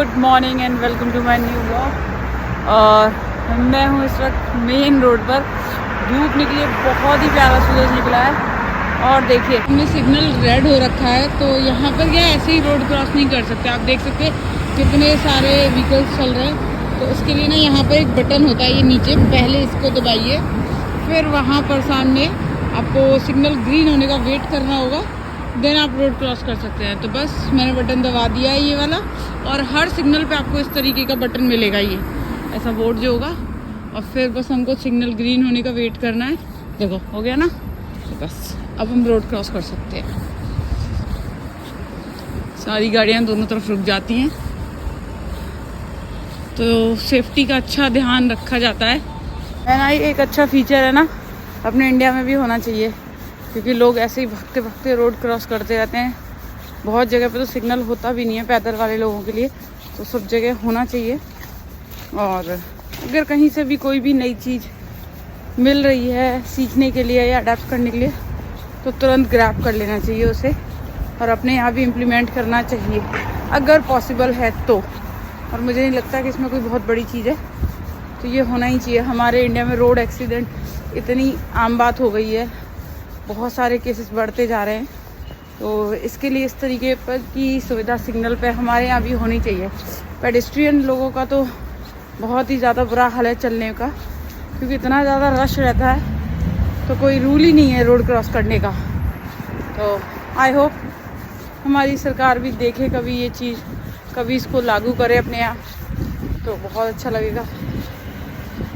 Good morning and welcome to my new vlog. और मैं हूँ इस वक्त मेन रोड पर। धूप निकली है, बहुत ही प्यारा सूरज निकला है। और देखिए हमने सिग्नल रेड हो रखा है, तो यहाँ पर क्या ऐसे ही रोड क्रॉस नहीं कर सकते। आप देख सकते हैं कितने सारे व्हीकल्स चल रहे हैं। तो उसके लिए ना यहाँ पर एक बटन होता है, ये नीचे, पहले इसको दबाइए, फिर वहाँ पर सामने आपको सिग्नल ग्रीन होने का वेट करना होगा, देन आप रोड क्रॉस कर सकते हैं। तो बस मैंने बटन दबा दिया है ये वाला, और हर सिग्नल पे आपको इस तरीके का बटन मिलेगा, ये ऐसा बोर्ड जो होगा। और फिर बस हमको सिग्नल ग्रीन होने का वेट करना है। देखो हो गया ना, तो बस अब हम रोड क्रॉस कर सकते हैं। सारी गाड़ियाँ दोनों तरफ रुक जाती हैं, तो सेफ्टी का अच्छा ध्यान रखा जाता है ना। ये एक अच्छा फीचर है ना, अपने इंडिया में भी होना चाहिए, क्योंकि लोग ऐसे ही भागते भागते रोड क्रॉस करते रहते हैं। बहुत जगह पे तो सिग्नल होता भी नहीं है पैदल वाले लोगों के लिए, तो सब जगह होना चाहिए। और अगर कहीं से भी कोई भी नई चीज़ मिल रही है सीखने के लिए या अडेप्ट करने के लिए, तो तुरंत ग्रैब कर लेना चाहिए उसे, और अपने यहाँ भी इम्प्लीमेंट करना चाहिए अगर पॉसिबल है तो। और मुझे नहीं लगता कि इसमें कोई बहुत बड़ी चीज़ है, तो ये होना ही चाहिए। हमारे इंडिया में रोड एक्सीडेंट इतनी आम बात हो गई है, बहुत सारे केसेस बढ़ते जा रहे हैं, तो इसके लिए इस तरीके पर की सुविधा सिग्नल पे हमारे यहाँ भी होनी चाहिए। पेडेस्ट्रियन लोगों का तो बहुत ही ज़्यादा बुरा हाल है चलने का, क्योंकि इतना ज़्यादा रश रहता है, तो कोई रूल ही नहीं है रोड क्रॉस करने का। तो आई होप हमारी सरकार भी देखे कभी ये चीज़, कभी इसको लागू करे अपने यहाँ, तो बहुत अच्छा लगेगा।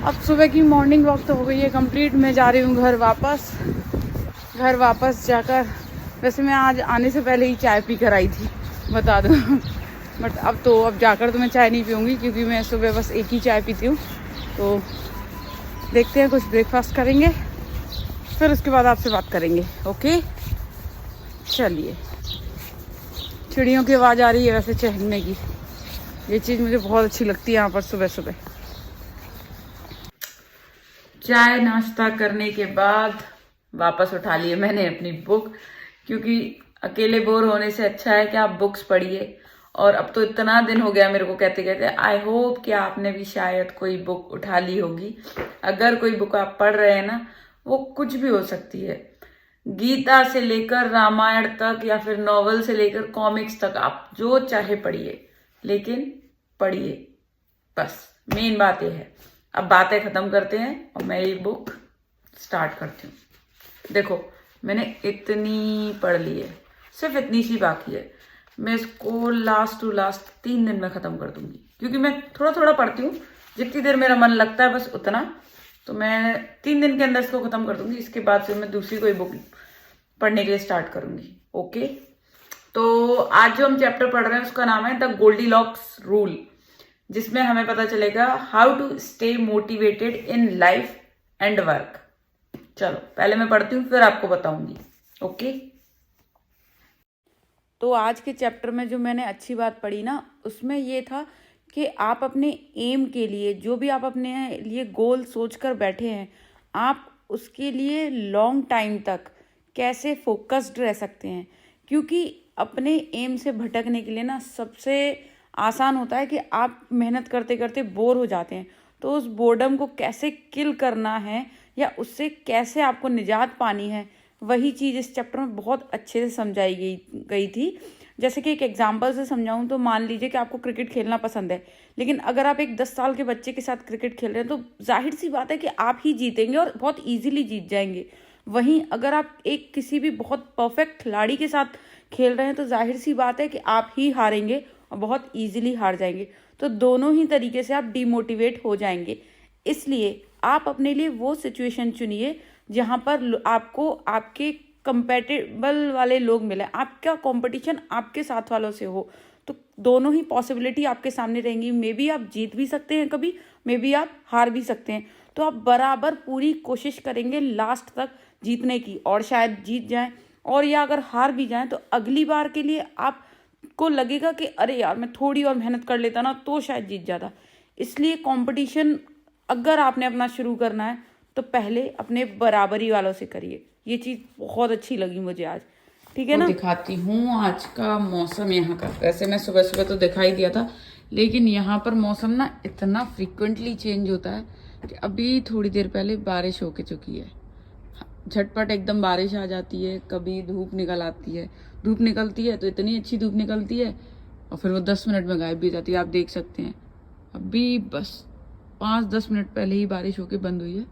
अब सुबह की मॉर्निंग वॉक तो हो गई है कंप्लीट। मैं जा रही हूँ घर वापस जाकर, वैसे मैं आज आने से पहले ही चाय पी कर आई थी, बता दूँ बट अब जाकर तो मैं चाय नहीं पीऊँगी, क्योंकि मैं सुबह बस एक ही चाय पीती हूँ। तो देखते हैं, कुछ ब्रेकफास्ट करेंगे, फिर उसके बाद आपसे बात करेंगे। ओके चलिए। चिड़ियों की आवाज़ आ रही है वैसे चहकने की, ये चीज़ मुझे बहुत अच्छी लगती है यहाँ पर सुबह सुबह। चाय नाश्ता करने के बाद वापस उठा लिए मैंने अपनी बुक, क्योंकि अकेले बोर होने से अच्छा है कि आप बुक्स पढ़िए। और अब तो इतना दिन हो गया मेरे को कहते कहते, आई होप कि आपने भी शायद कोई बुक उठा ली होगी। अगर कोई बुक आप पढ़ रहे हैं ना, वो कुछ भी हो सकती है, गीता से लेकर रामायण तक, या फिर नॉवल से लेकर कॉमिक्स तक, आप जो चाहे पढ़िए, लेकिन पढ़िए बस। मेन बात ये है। अब बातें खत्म करते हैं और मैं ये बुक स्टार्ट करती हूँ। देखो मैंने इतनी पढ़ ली है, सिर्फ इतनी सी बाकी है। मैं इसको लास्ट टू लास्ट 3 दिन में ख़त्म कर दूंगी, क्योंकि मैं थोड़ा थोड़ा पढ़ती हूँ, जितनी देर मेरा मन लगता है बस उतना। तो मैं 3 दिन के अंदर इसको ख़त्म कर दूंगी। इसके बाद फिर मैं दूसरी कोई बुक पढ़ने के लिए स्टार्ट करूंगी। ओके, तो आज जो हम चैप्टर पढ़ रहे हैं उसका नाम है द गोल्डीलॉक्स रूल, जिसमें हमें पता चलेगा how to stay motivated in life and work. चलो पहले मैं पढ़ती हूँ, फिर आपको बताऊंगी। ओके, तो आज के चैप्टर में जो मैंने अच्छी बात पढ़ी ना, उसमें ये था कि आप अपने एम के लिए, जो भी आप अपने लिए गोल सोच कर बैठे हैं, आप उसके लिए लॉन्ग टाइम तक कैसे फोकस्ड रह सकते हैं। क्योंकि अपने एम से भटकने के लिए ना सबसे आसान होता है कि आप मेहनत करते करते बोर हो जाते हैं, तो उस बोर्डम को कैसे किल करना है या उससे कैसे आपको निजात पानी है, वही चीज़ इस चैप्टर में बहुत अच्छे से समझाई गई थी। जैसे कि एक एग्जांपल से समझाऊं तो मान लीजिए कि आपको क्रिकेट खेलना पसंद है, लेकिन अगर आप एक 10 साल के बच्चे के साथ क्रिकेट खेल रहे हैं, तो जाहिर सी बात है कि आप ही जीतेंगे और बहुत ईजिली जीत जाएंगे। वहीं अगर आप एक किसी भी बहुत परफेक्ट खिलाड़ी के साथ खेल रहे हैं, तो जाहिर सी बात है कि आप ही हारेंगे और बहुत ईजिली हार जाएंगे। तो दोनों ही तरीके से आप डिमोटिवेट हो जाएंगे। इसलिए आप अपने लिए वो सिचुएशन चुनिए जहाँ पर आपको आपके कंपेटेबल वाले लोग मिले, आपका कंपटीशन आपके साथ वालों से हो, तो दोनों ही पॉसिबिलिटी आपके सामने रहेंगी। मे बी आप जीत भी सकते हैं कभी, मे बी आप हार भी सकते हैं। तो आप बराबर पूरी कोशिश करेंगे लास्ट तक जीतने की, और शायद जीत जाएं, और या अगर हार भी जाएं तो अगली बार के लिए आपको लगेगा कि अरे यार मैं थोड़ी और मेहनत कर लेता ना तो शायद जीत जाता। इसलिए कंपटीशन अगर आपने अपना शुरू करना है तो पहले अपने बराबरी वालों से करिए। ये चीज़ बहुत अच्छी लगी मुझे आज। ठीक है ना, दिखाती हूँ आज का मौसम यहाँ का। वैसे मैं सुबह सुबह तो दिखाई दिया था लेकिन यहाँ पर मौसम ना इतना फ्रिक्वेंटली चेंज होता है कि अभी थोड़ी देर पहले बारिश होके चुकी है, झटपट एकदम बारिश आ जाती है, कभी धूप निकल आती है, धूप निकलती है तो इतनी अच्छी धूप निकलती है और फिर वो 10 मिनट में गायब भी हो जाती है। आप देख सकते हैं अभी बस 5-10 मिनट पहले ही बारिश होके बंद हुई है,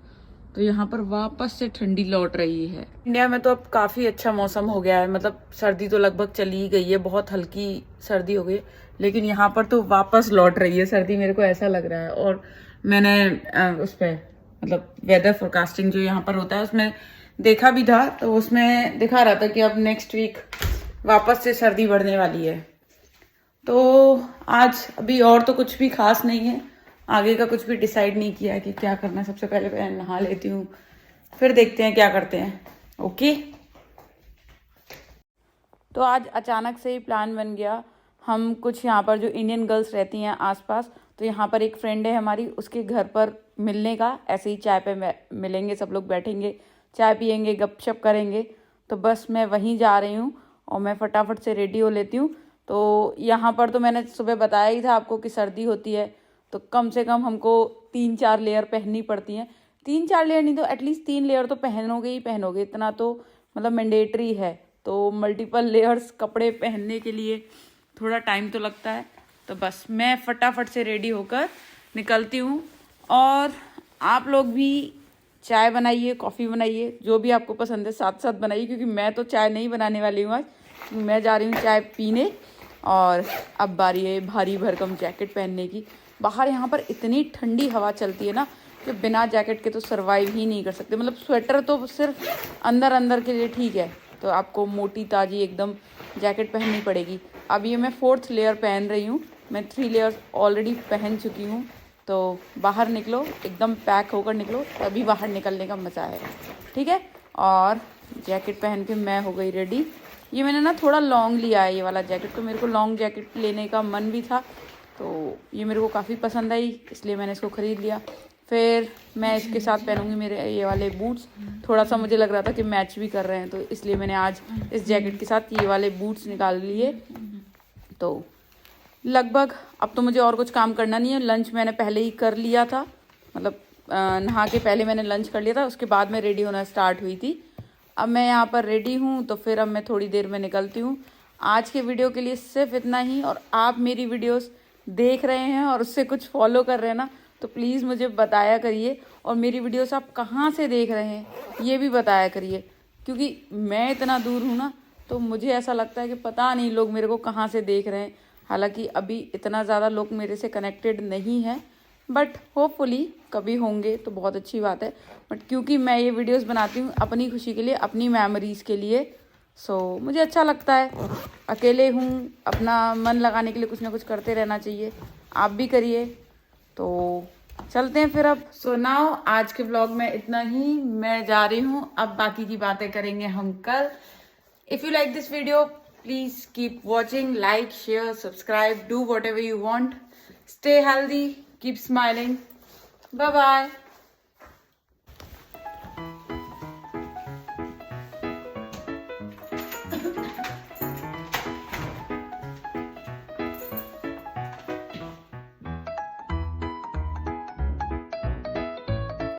तो यहाँ पर वापस से ठंडी लौट रही है। इंडिया में तो अब काफी अच्छा मौसम हो गया है, मतलब सर्दी तो लगभग चली ही गई है, बहुत हल्की सर्दी हो गई है, लेकिन यहाँ पर तो वापस लौट रही है सर्दी, मेरे को ऐसा लग रहा है। और मैंने उस पर मतलब वेदर फोरकास्टिंग जो यहाँ पर होता है उसमें देखा भी था, तो उसमें दिखा रहा था कि अब नेक्स्ट वीक वापस से सर्दी बढ़ने वाली है। तो आज अभी और तो कुछ भी खास नहीं है, आगे का कुछ भी डिसाइड नहीं किया है कि क्या करना है। सबसे पहले मैं नहा लेती हूँ, फिर देखते हैं क्या करते हैं। ओके, तो आज अचानक से ही प्लान बन गया। हम कुछ यहाँ पर जो इंडियन गर्ल्स रहती हैं आसपास, तो यहाँ पर एक फ्रेंड है हमारी, उसके घर पर मिलने का, ऐसे ही चाय पे मिलेंगे, सब लोग बैठेंगे, चाय पियेंगे, गपशप करेंगे। तो बस मैं वहीं जा रही हूँ और मैं फटाफट से रेडी हो लेती हूँ। तो यहाँ पर तो मैंने सुबह बताया ही था आपको कि सर्दी होती है, तो कम से कम हमको 3-4 लेयर पहननी पड़ती हैं। 3-4 लेयर नहीं तो एटलीस्ट 3 लेयर तो पहनोगे ही पहनोगे, इतना तो मतलब मैंडेटरी है। तो मल्टीपल लेयर्स कपड़े पहनने के लिए थोड़ा टाइम तो लगता है। तो बस मैं फटाफट से रेडी होकर निकलती हूँ। और आप लोग भी चाय बनाइए, कॉफ़ी बनाइए, जो भी आपको पसंद है साथ साथ बनाइए, क्योंकि मैं तो चाय नहीं बनाने वाली हूँ आज, मैं जा रही हूँ चाय पीने। और अब बारी है भारी भरकम जैकेट पहनने की। बाहर यहाँ पर इतनी ठंडी हवा चलती है ना कि बिना जैकेट के तो सरवाइव ही नहीं कर सकते। मतलब स्वेटर तो सिर्फ अंदर अंदर के लिए ठीक है, तो आपको मोटी ताजी एकदम जैकेट पहननी पड़ेगी। अब ये मैं 4th लेयर पहन रही हूँ, मैं 3 लेयर्स ऑलरेडी पहन चुकी हूँ। तो बाहर निकलो, एकदम पैक होकर निकलो, तभी बाहर निकलने का मज़ा है, ठीक है। और जैकेट पहन के मैं हो गई रेडी। ये मैंने ना थोड़ा लॉन्ग लिया है ये वाला जैकेट, तो मेरे को लॉन्ग जैकेट लेने का मन भी था, तो ये मेरे को काफ़ी पसंद आई, इसलिए मैंने इसको ख़रीद लिया। फिर मैं इसके साथ पहनूंगी मेरे ये वाले बूट्स, थोड़ा सा मुझे लग रहा था कि मैच भी कर रहे हैं, तो इसलिए मैंने आज इस जैकेट के साथ ये वाले बूट्स निकाल लिए। तो लगभग अब तो मुझे और कुछ काम करना नहीं है। लंच मैंने पहले ही कर लिया था, मतलब नहा के पहले मैंने लंच कर लिया था, उसके बाद मैं रेडी होना स्टार्ट हुई थी। अब मैं यहाँ पर रेडी हूँ, तो फिर अब मैं थोड़ी देर में निकलती हूँ। आज के वीडियो के लिए सिर्फ इतना ही। और आप मेरी वीडियोस देख रहे हैं और उससे कुछ फॉलो कर रहे हैं ना, तो प्लीज़ मुझे बताया करिए। और मेरी वीडियोस आप कहाँ से देख रहे हैं ये भी बताया करिए, क्योंकि मैं इतना दूर हूँ ना, तो मुझे ऐसा लगता है कि पता नहीं लोग मेरे को कहाँ से देख रहे हैं। हालांकि अभी इतना ज़्यादा लोग मेरे से कनेक्टेड नहीं हैं, बट होपफुली कभी होंगे तो बहुत अच्छी बात है। बट क्योंकि मैं ये वीडियोस बनाती हूँ अपनी खुशी के लिए, अपनी मेमोरीज़ के लिए, सो मुझे अच्छा लगता है। अकेले हूँ, अपना मन लगाने के लिए कुछ ना कुछ करते रहना चाहिए, आप भी करिए। तो चलते हैं फिर अब। सो नाउ आज के व्लॉग में इतना ही, मैं जा रही हूँ, अब बाकी की बातें करेंगे हम कल। If you like this video, please keep watching, like, share, subscribe, do whatever you want. Stay healthy, keep smiling. Bye bye.